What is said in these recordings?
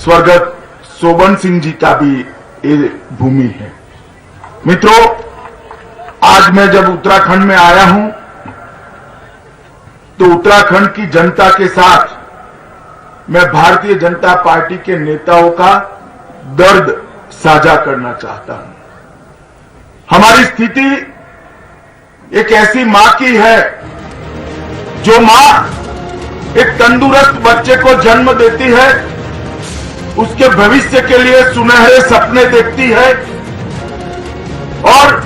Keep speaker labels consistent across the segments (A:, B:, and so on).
A: स्वर्गत शोभन सिंह जी का भी ये भूमि है। मित्रों, आज मैं जब उत्तराखंड में आया हूं तो उत्तराखंड की जनता के साथ मैं भारतीय जनता पार्टी के नेताओं का दर्द साझा करना चाहता हूं। हमारी स्थिति एक ऐसी मां की है जो मां एक तंदुरुस्त बच्चे को जन्म देती है, उसके भविष्य के लिए सुनहरे सपने देखती है और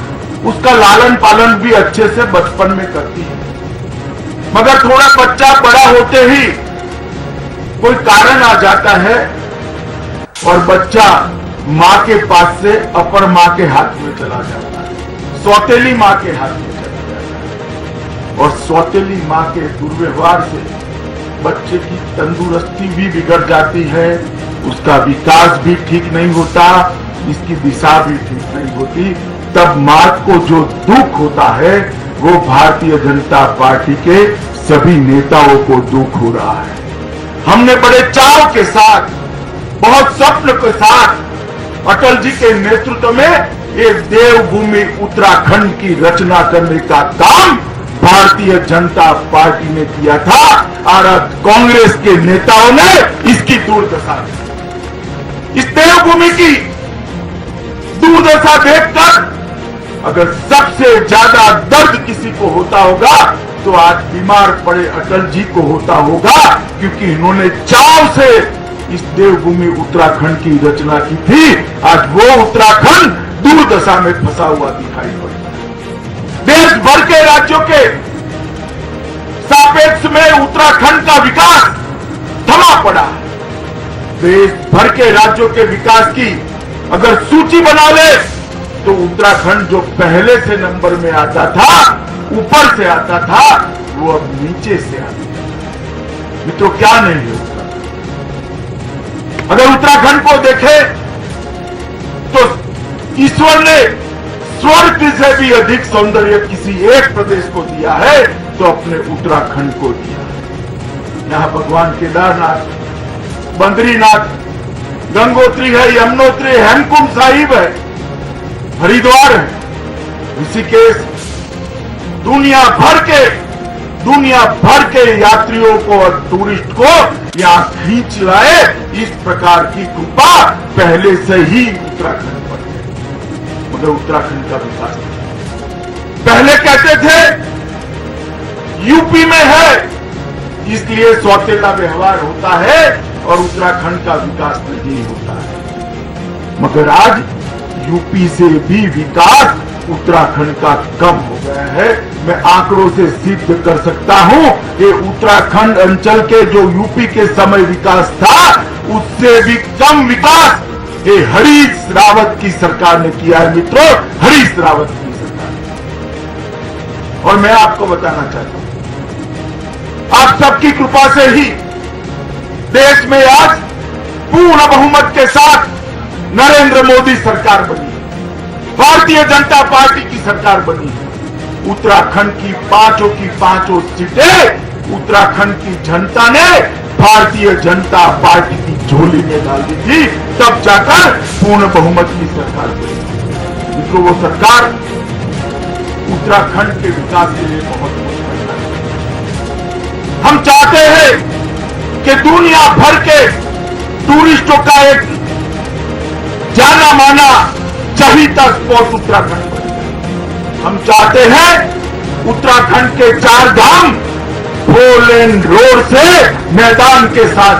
A: उसका लालन पालन भी अच्छे से बचपन में करती है। मगर थोड़ा बच्चा बड़ा होते ही कोई कारण आ जाता है और बच्चा मां के पास से अपर मां के हाथ में चला जाता है, सौतेली मां के हाथ में चला जाता है। और सौतेली मां के दुर्व्यवहार से बच्चे की तंदुरुस्ती भी बिगड़ जाती है, उसका विकास भी ठीक नहीं होता, इसकी दिशा भी ठीक नहीं होती। तब मां को जो दुख होता है वो भारतीय जनता पार्टी के सभी नेताओं को दुख हो रहा है। हमने बड़े चाव के साथ, बहुत स्वप्न के साथ अटल जी के नेतृत्व में एक देवभूमि उत्तराखंड की रचना करने का काम भारतीय जनता पार्टी ने किया था और कांग्रेस के नेताओं ने इसकी दुर्दशा की। इस देवभूमि की दुर्दशा देखकर अगर सबसे ज्यादा दर्द किसी को होता होगा तो आज बीमार पड़े अटल जी को होता होगा, क्योंकि इन्होंने चाव से इस देवभूमि उत्तराखंड की रचना की थी। आज वो उत्तराखंड दुर्दशा में फंसा हुआ दिखाई पड़ता है। देश भर के राज्यों के सापेक्ष में उत्तराखंड का विकास थमा पड़ा है। देश भर के राज्यों के विकास की अगर सूची बना ले तो उत्तराखंड जो पहले से नंबर में आता था, ऊपर से आता था, वो अब नीचे से आता है। मित्रों, क्या नहीं है अगर उत्तराखंड को देखे तो ईश्वर ने स्वर्ग से भी अधिक सौंदर्य किसी एक प्रदेश को दिया है तो अपने उत्तराखंड को दिया है। यहां भगवान केदारनाथ, बद्रीनाथ, गंगोत्री है, यमुनोत्री, हेमकुंड साहिब है, हरिद्वार है, ऋषिकेश, दुनिया भर के यात्रियों को और टूरिस्ट को यहां खींच लाए। इस प्रकार की कृपा पहले से ही उत्तराखंड पर है, मगर उत्तराखंड का विकास नहीं। पहले कहते थे यूपी में है इसलिए सौतेला व्यवहार होता है और उत्तराखंड का विकास नहीं होता है, मगर आज यूपी से भी विकास उत्तराखंड का कम हो गया है। मैं आंकड़ों से सिद्ध कर सकता हूं कि उत्तराखंड अंचल के जो यूपी के समय विकास था उससे भी कम विकास ये हरीश रावत की सरकार ने किया है। मित्रों, हरीश रावत की सरकार ने। और मैं आपको बताना चाहता हूं, आप सबकी कृपा से ही देश में आज पूर्ण बहुमत के साथ नरेंद्र मोदी सरकार बनी, भारतीय जनता पार्टी की सरकार बनी है। उत्तराखंड की पांचों सीटें उत्तराखंड की जनता ने भारतीय जनता पार्टी की झोली में डाल दी थी, तब जाकर पूर्ण बहुमत की सरकार बनी। मित्रों, वो सरकार उत्तराखंड के विकास के लिए बहुत कुछ करना है। हम चाहते हैं कि दुनिया भर के टूरिस्टों का एक जाना माना चहीता स्पॉट उत्तराखंड बने। हम चाहते हैं उत्तराखंड के 4 धाम 4 लेन रोड से मैदान के साथ